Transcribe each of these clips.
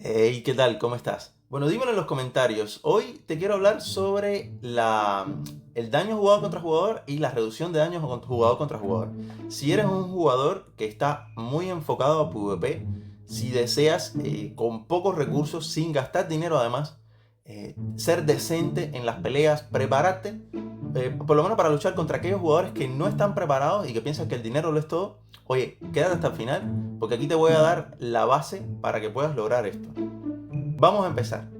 Hey, ¿qué tal? ¿Cómo estás? Bueno, dímelo en los comentarios. Hoy te quiero hablar sobre el daño jugador contra jugador y la reducción de daño jugador contra jugador. Si eres un jugador que está muy enfocado a PvP, si deseas con pocos recursos, sin gastar dinero además, ser decente en las peleas, prepararte, por lo menos para luchar contra aquellos jugadores que no están preparados y que piensan que el dinero lo es todo. Oye, quédate hasta el final porque aquí te voy a dar la base para que puedas lograr esto. Vamos a empezar.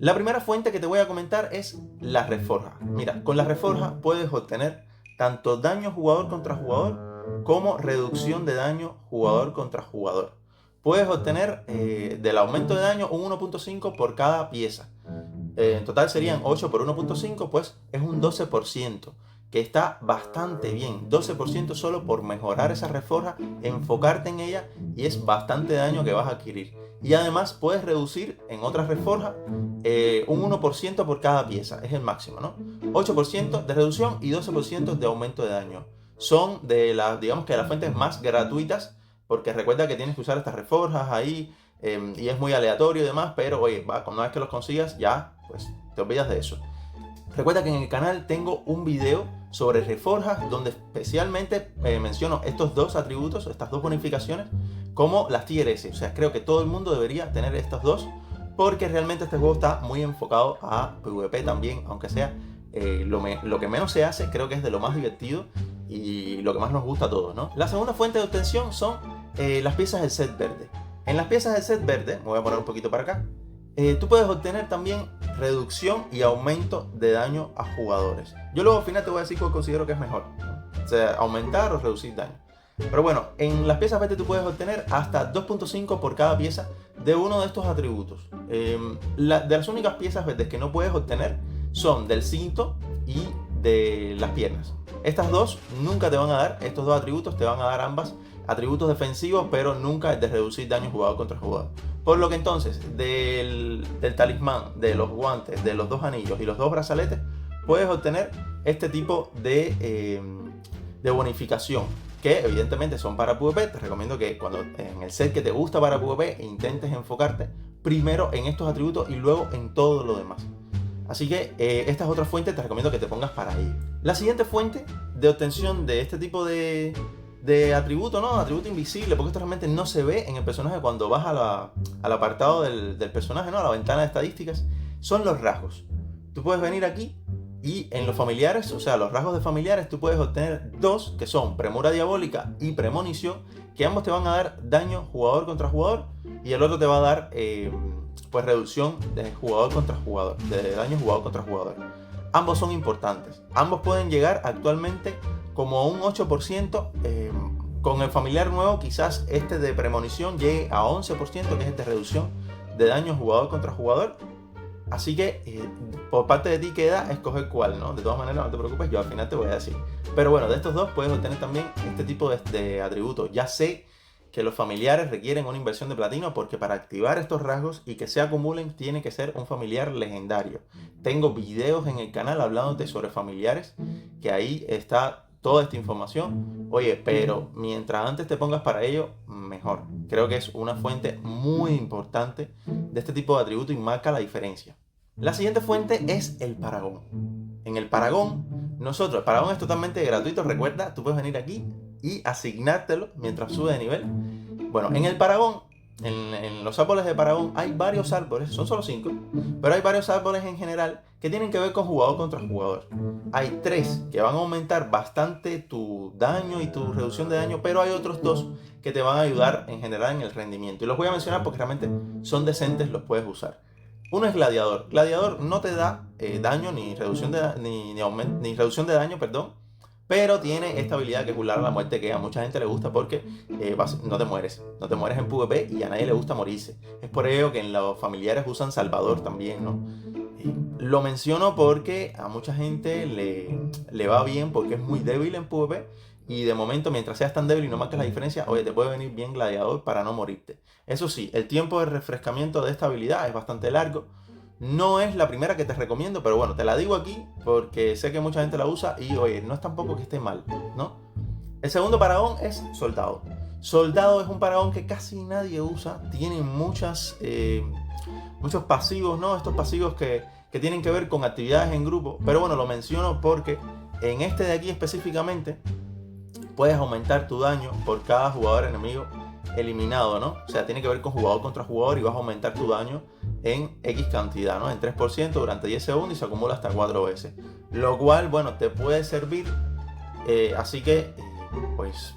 La primera fuente que te voy a comentar es la reforja. Mira, con la reforja puedes obtener tanto daño jugador contra jugador como reducción de daño jugador contra jugador. Puedes obtener del aumento de daño un 1.5 por cada pieza. En total serían 8 por 1.5, pues es un 12%, que está bastante bien. 12% solo por mejorar esa reforja, enfocarte en ella, y es bastante daño que vas a adquirir. Y además puedes reducir en otras reforjas un 1% por cada pieza, es el máximo, ¿no? 8% de reducción y 12% de aumento de daño. Son de las, digamos que de las fuentes más gratuitas, porque recuerda que tienes que usar estas reforjas ahí, y es muy aleatorio y demás, pero oye, va, una vez que los consigas ya, pues te olvidas de eso. Recuerda que en el canal tengo un video sobre reforjas donde especialmente menciono estos dos atributos, estas dos bonificaciones, como las Tier S. O sea, creo que todo el mundo debería tener estos dos porque realmente este juego está muy enfocado a PvP también, aunque sea lo que menos se hace, creo que es de lo más divertido y lo que más nos gusta a todos, ¿no? La segunda fuente de obtención son las piezas del set verde. En las piezas del set verde, me voy a poner un poquito para acá, tú puedes obtener también reducción y aumento de daño a jugadores. Yo luego al final te voy a decir cuál considero que es mejor, o sea, aumentar o reducir daño. Pero bueno, en las piezas verde tú puedes obtener hasta 2.5 por cada pieza de uno de estos atributos. De las únicas piezas verdes que no puedes obtener son del cinto y de las piernas. Estas dos nunca te van a dar, estos dos atributos te van a dar ambas atributos defensivos, pero nunca el de reducir daño jugador contra jugador. Por lo que entonces, del talismán, de los guantes, de los dos anillos y los dos brazaletes, puedes obtener este tipo de bonificación, que evidentemente son para PvP. Te recomiendo que cuando en el set que te gusta para PvP intentes enfocarte primero en estos atributos y luego en todo lo demás. Así que estas otras fuentes te recomiendo que te pongas para ello. La siguiente fuente de obtención de este tipo de atributo, ¿no? Atributo invisible, porque esto realmente no se ve en el personaje cuando vas al apartado del personaje, ¿no? A la ventana de estadísticas, son los rasgos. Tú puedes venir aquí y en los familiares, o sea, los rasgos de familiares, tú puedes obtener dos, que son premura diabólica y premonición, que ambos te van a dar daño jugador contra jugador, y el otro te va a dar pues reducción de jugador contra jugador, de daño jugador contra jugador. Ambos son importantes. Ambos pueden llegar actualmente como a un 8%. Con el familiar nuevo quizás este de premonición llegue a 11%, que es de reducción de daño jugador contra jugador. Así que por parte de ti queda escoger cuál, ¿no? De todas maneras, no te preocupes, yo al final te voy a decir. Pero bueno, de estos dos puedes obtener también este tipo de atributos. Ya sé que los familiares requieren una inversión de platino, porque para activar estos rasgos y que se acumulen tiene que ser un familiar legendario. Tengo videos en el canal hablándote sobre familiares, que ahí está toda esta información. Oye, pero mientras antes te pongas para ello, mejor. Creo que es una fuente muy importante de este tipo de atributo y marca la diferencia. La siguiente fuente es el Paragón. En el Paragón, el Paragón es totalmente gratuito, recuerda, tú puedes venir aquí y asignártelo mientras sube de nivel. Bueno, en el Paragón, en los árboles de Paragón, hay varios árboles, son solo 5, pero hay varios árboles en general que tienen que ver con jugador contra jugador. Hay 3 que van a aumentar bastante tu daño y tu reducción de daño, pero hay otros 2 que te van a ayudar en general en el rendimiento. Y los voy a mencionar porque realmente son decentes, los puedes usar. Uno es Gladiador. Gladiador no te da daño ni reducción ni reducción de daño, perdón, pero tiene esta habilidad que es burlar a la muerte, que a mucha gente le gusta porque no te mueres. No te mueres en PvP y a nadie le gusta morirse. Es por ello que en los familiares usan Salvador también, ¿no? Lo menciono porque a mucha gente le va bien porque es muy débil en PvP. Y de momento, mientras seas tan débil y no marques la diferencia, oye, te puede venir bien Gladiador para no morirte. Eso sí, el tiempo de refrescamiento de esta habilidad es bastante largo. No es la primera que te recomiendo, pero bueno, te la digo aquí porque sé que mucha gente la usa y oye, no es tampoco que esté mal, ¿no? El segundo Paragón es Soldado. Soldado es un paragón que casi nadie usa. Tiene muchos pasivos, ¿no? Estos pasivos que tienen que ver con actividades en grupo. Pero bueno, lo menciono porque en este de aquí específicamente puedes aumentar tu daño por cada jugador enemigo eliminado, ¿no? O sea, tiene que ver con jugador contra jugador y vas a aumentar tu daño en X cantidad, ¿no? En 3% durante 10 segundos y se acumula hasta 4 veces. Lo cual, bueno, te puede servir. Así que, pues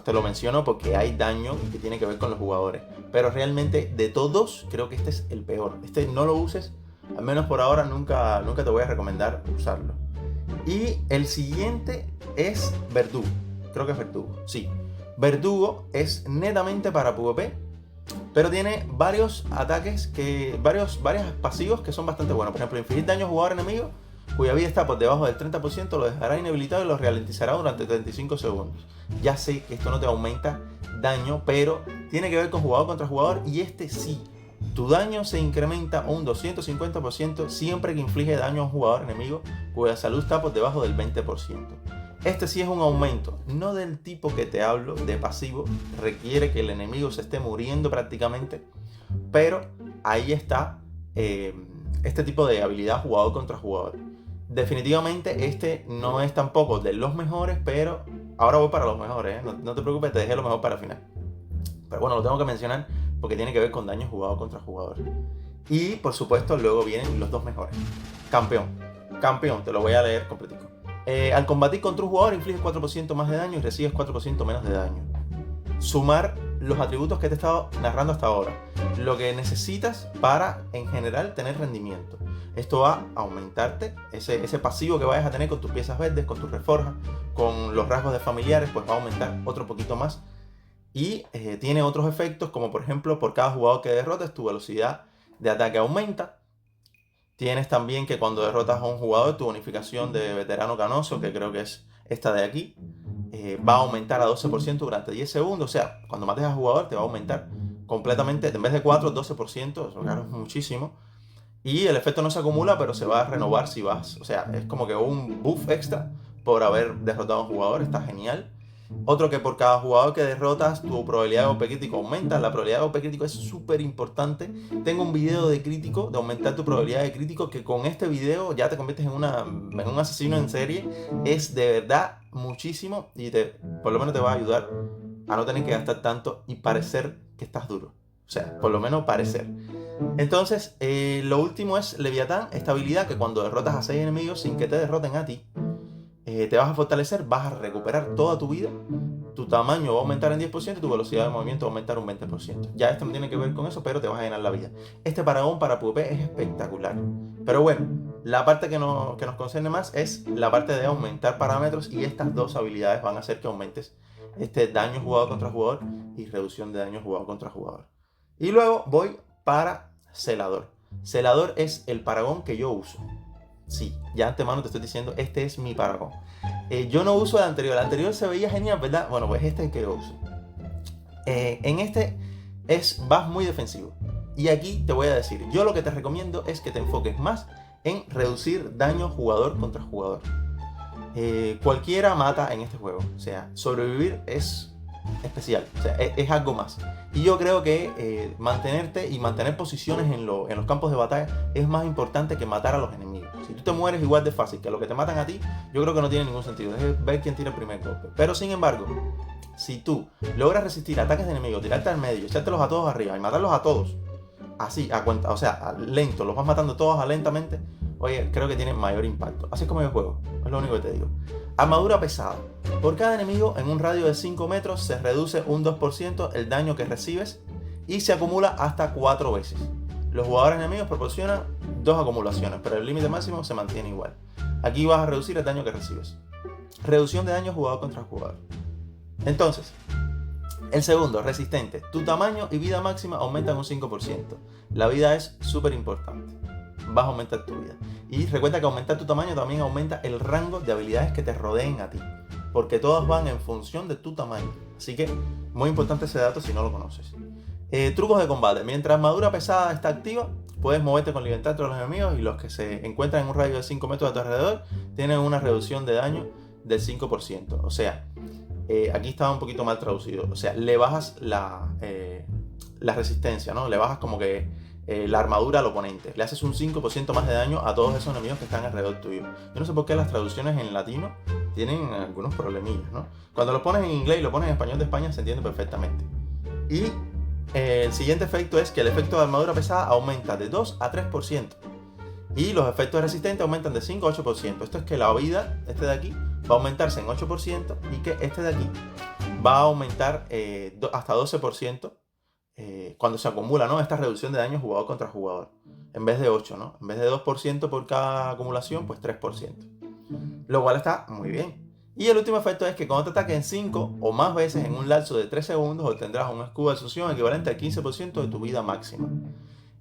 te lo menciono porque hay daño que tiene que ver con los jugadores. Pero realmente de todos, creo que este es el peor. Este no lo uses, al menos por ahora nunca te voy a recomendar usarlo. Y el siguiente es Verdugo. Creo que es Verdugo, sí. Verdugo es netamente para PvP, pero tiene varios ataques, varios pasivos que son bastante buenos. Por ejemplo, infligir daño a jugador enemigo cuya vida está por debajo del 30%, lo dejará inhabilitado y lo ralentizará durante 35 segundos. Ya sé que esto no te aumenta daño, pero tiene que ver con jugador contra jugador, y este sí. Tu daño se incrementa un 250% siempre que inflige daño a un jugador enemigo cuya salud está por debajo del 20%. Este sí es un aumento, no del tipo que te hablo, de pasivo, requiere que el enemigo se esté muriendo prácticamente, pero ahí está este tipo de habilidad jugador contra jugador. Definitivamente este no es tampoco de los mejores, pero ahora voy para los mejores, no te preocupes, te dejé lo mejor para el final. Pero bueno, lo tengo que mencionar porque tiene que ver con daño jugador contra jugador. Y por supuesto luego vienen los dos mejores. Campeón, te lo voy a leer completico. Al combatir contra un jugador infliges 4% más de daño y recibes 4% menos de daño. Sumar los atributos que te he estado narrando hasta ahora. Lo que necesitas para, en general, tener rendimiento. Esto va a aumentarte ese pasivo que vayas a tener con tus piezas verdes, con tus reforjas, con los rasgos de familiares, pues va a aumentar otro poquito más. Y tiene otros efectos, como por ejemplo, por cada jugador que derrotes, tu velocidad de ataque aumenta. Tienes también que cuando derrotas a un jugador, tu bonificación de veterano canoso, que creo que es esta de aquí, va a aumentar a 12% durante 10 segundos. O sea, cuando mates a jugador te va a aumentar completamente, en vez de 4, 12%, eso claro es muchísimo. Y el efecto no se acumula, pero se va a renovar si vas. O sea, es como que un buff extra por haber derrotado a un jugador, está genial. Otro que por cada jugador que derrotas, tu probabilidad de golpe crítico aumenta. La probabilidad de golpe crítico es súper importante. Tengo un video de crítico, de aumentar tu probabilidad de crítico, que con este video ya te conviertes en un asesino en serie. Es de verdad muchísimo y por lo menos te va a ayudar a no tener que gastar tanto y parecer que estás duro. O sea, por lo menos parecer. Entonces, lo último es Leviatán, esta habilidad que cuando derrotas a 6 enemigos sin que te derroten a ti, te vas a fortalecer, vas a recuperar toda tu vida, tu tamaño va a aumentar en 10% y tu velocidad de movimiento va a aumentar un 20%. Ya esto no tiene que ver con eso, pero te vas a llenar la vida. Este paragón para PvP es espectacular. Pero bueno, la parte que nos concierne más es la parte de aumentar parámetros, y estas dos habilidades van a hacer que aumentes este daño jugador contra jugador y reducción de daño jugador contra jugador. Y luego voy para Celador. Celador es el paragón que yo uso. Sí, ya antemano te estoy diciendo, este es mi paragón. Yo no uso el anterior se veía genial, ¿verdad? Bueno, pues este es el que yo uso. En este vas muy defensivo. Y aquí te voy a decir, yo lo que te recomiendo es que te enfoques más en reducir daño jugador contra jugador. Cualquiera mata en este juego, o sea, sobrevivir es especial, o sea, es algo más. Y yo creo que mantenerte y mantener posiciones en los campos de batalla es más importante que matar a los enemigos. Si tú te mueres igual de fácil que los que te matan a ti, yo creo que no tiene ningún sentido. Es ver quién tira el primer golpe. Pero sin embargo, si tú logras resistir ataques de enemigos, tirarte al medio, echártelos a todos arriba y matarlos a todos, así, a cuenta, o sea, lento, los vas matando todos lentamente, oye, creo que tiene mayor impacto. Así es como yo juego, es lo único que te digo. Armadura pesada. Por cada enemigo en un radio de 5 metros se reduce un 2% el daño que recibes y se acumula hasta 4 veces. Los jugadores enemigos proporcionan 2 acumulaciones, pero el límite máximo se mantiene igual. Aquí vas a reducir el daño que recibes. Reducción de daño jugador contra jugador. Entonces, el segundo, resistente. Tu tamaño y vida máxima aumentan un 5%. La vida es súper importante. Vas a aumentar tu vida. Y recuerda que aumentar tu tamaño también aumenta el rango de habilidades que te rodeen a ti, porque todas van en función de tu tamaño. Así que muy importante ese dato si no lo conoces. Trucos de combate. Mientras armadura pesada está activa, puedes moverte con libertad entre los enemigos, y los que se encuentran en un radio de 5 metros a tu alrededor tienen una reducción de daño del 5%. O sea, aquí estaba un poquito mal traducido. O sea, le bajas la resistencia, ¿no? Le bajas como que la armadura al oponente. Le haces un 5% más de daño a todos esos enemigos que están alrededor tuyo. Yo no sé por qué las traducciones en latino tienen algunos problemillas, ¿no? Cuando lo pones en inglés y lo pones en español de España se entiende perfectamente. Y el siguiente efecto es que el efecto de armadura pesada aumenta de 2 a 3%. Y los efectos resistentes aumentan de 5 a 8%. Esto es que la vida, este de aquí, va a aumentarse en 8% y que este de aquí va a aumentar hasta 12% cuando se acumula, ¿no? Esta reducción de daño jugador contra jugador. En vez de 8, ¿no? En vez de 2% por cada acumulación, pues 3%. Lo cual está muy bien. Y el último efecto es que cuando te ataquen 5 o más veces en un lapso de 3 segundos obtendrás un escudo de absorción equivalente al 15% de tu vida máxima.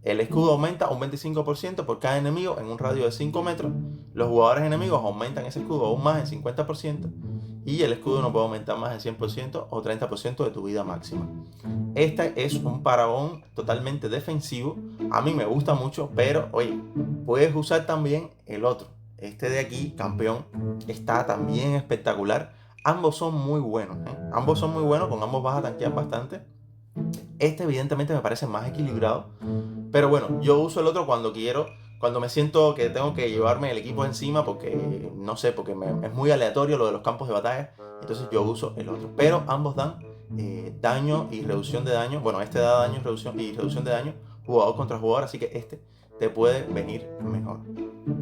El escudo aumenta un 25% por cada enemigo en un radio de 5 metros. Los jugadores enemigos aumentan ese escudo aún más en 50%. Y el escudo no puede aumentar más en 100% o 30% de tu vida máxima. Este es un paragón totalmente defensivo. A mí me gusta mucho, pero oye, puedes usar también el otro. Este de aquí, campeón, está también espectacular. Ambos son muy buenos, ¿eh? Ambos son muy buenos, con ambos vas a tanquear bastante. Este evidentemente me parece más equilibrado. Pero bueno, yo uso el otro cuando quiero, cuando me siento que tengo que llevarme el equipo encima porque, no sé, porque es muy aleatorio lo de los campos de batalla. Entonces yo uso el otro. Pero ambos dan daño y reducción de daño. Bueno, este da daño y reducción de daño jugador contra jugador, así que este te puede venir mejor.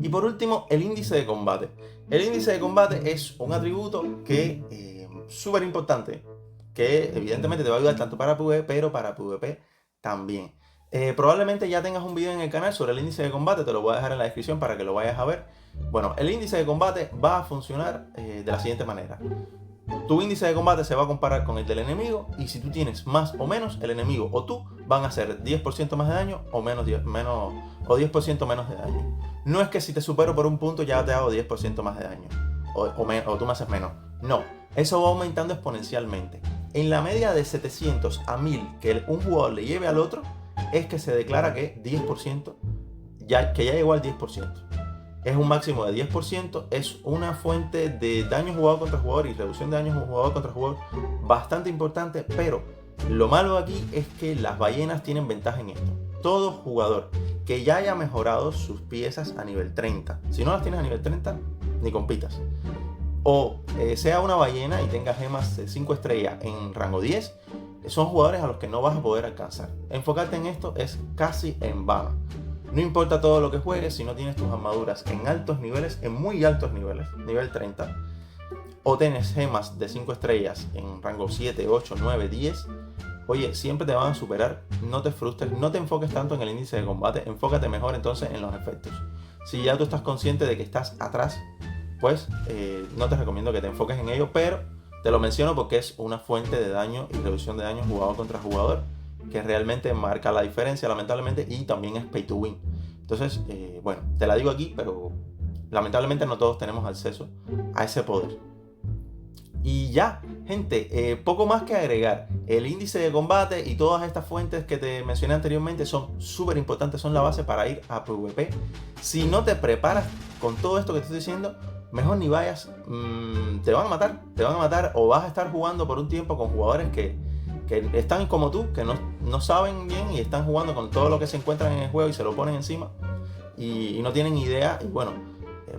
Y por último, el índice de combate. El índice de combate es un atributo que súper importante, que evidentemente te va a ayudar tanto para PvE, pero para PvP también. Probablemente ya tengas un video en el canal sobre el índice de combate, te lo voy a dejar en la descripción para que lo vayas a ver. Bueno, el índice de combate va a funcionar de la siguiente manera. Tu índice de combate se va a comparar con el del enemigo y si tú tienes más o menos, el enemigo o tú van a hacer 10% más de daño o 10% menos de daño. No es que si te supero por un punto ya te hago 10% más de daño o tú me haces menos. No, eso va aumentando exponencialmente. En la media de 700 a 1000 que un jugador le lleve al otro es que se declara que 10% ya llegó al 10%. Es un máximo de 10%, es una fuente de daño jugador contra jugador y reducción de daño jugador contra jugador bastante importante, pero lo malo aquí es que las ballenas tienen ventaja en esto. Todo jugador que ya haya mejorado sus piezas a nivel 30, si no las tienes a nivel 30, ni compitas. O sea una ballena y tenga gemas de 5 estrellas en rango 10, son jugadores a los que no vas a poder alcanzar. Enfocarte en esto es casi en vano. No importa todo lo que juegues, si no tienes tus armaduras en altos niveles, en muy altos niveles, nivel 30, o tienes gemas de 5 estrellas en rango 7, 8, 9, 10, oye, siempre te van a superar. No te frustres, no te enfoques tanto en el índice de combate, enfócate mejor entonces en los efectos. Si ya tú estás consciente de que estás atrás, pues no te recomiendo que te enfoques en ello, pero te lo menciono porque es una fuente de daño y reducción de daño jugador contra jugador que realmente marca la diferencia, lamentablemente, y también es pay to win. Entonces, bueno, te la digo aquí, pero lamentablemente no todos tenemos acceso a ese poder. Y ya, gente, poco más que agregar. El índice de combate y todas estas fuentes que te mencioné anteriormente son súper importantes, son la base para ir a PvP. Si no te preparas con todo esto que te estoy diciendo, mejor ni vayas, te van a matar o vas a estar jugando por un tiempo con jugadores que están como tú, que no saben bien y están jugando con todo lo que se encuentran en el juego y se lo ponen encima y no tienen idea. Y bueno,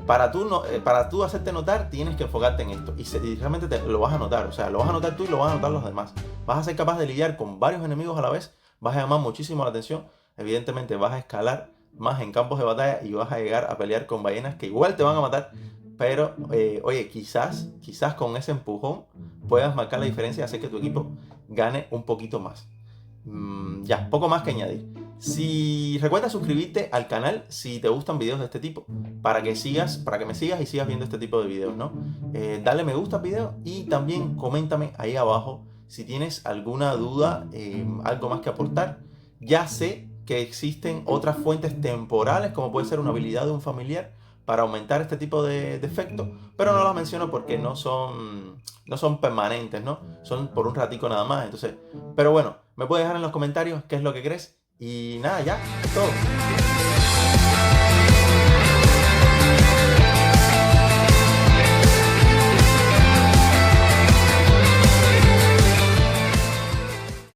para tú hacerte notar tienes que enfocarte en esto y realmente lo vas a notar, o sea, lo vas a notar tú y lo van a notar los demás. Vas a ser capaz de lidiar con varios enemigos a la vez, vas a llamar muchísimo la atención, evidentemente vas a escalar más en campos de batalla y vas a llegar a pelear con ballenas que igual te van a matar. Pero, oye, quizás con ese empujón puedas marcar la diferencia y hacer que tu equipo gane un poquito más. Ya, poco más que añadir. Si recuerda suscribirte al canal si te gustan videos de este tipo, para que me sigas y sigas viendo este tipo de videos, ¿no? Dale me gusta al video y también coméntame ahí abajo si tienes alguna duda, algo más que aportar. Ya sé que existen otras fuentes temporales, como puede ser una habilidad de un familiar, para aumentar este tipo de efectos, pero no las menciono porque no son permanentes, ¿no? Son por un ratico nada más, entonces, pero bueno, me puedes dejar en los comentarios qué es lo que crees y nada, ya, es todo.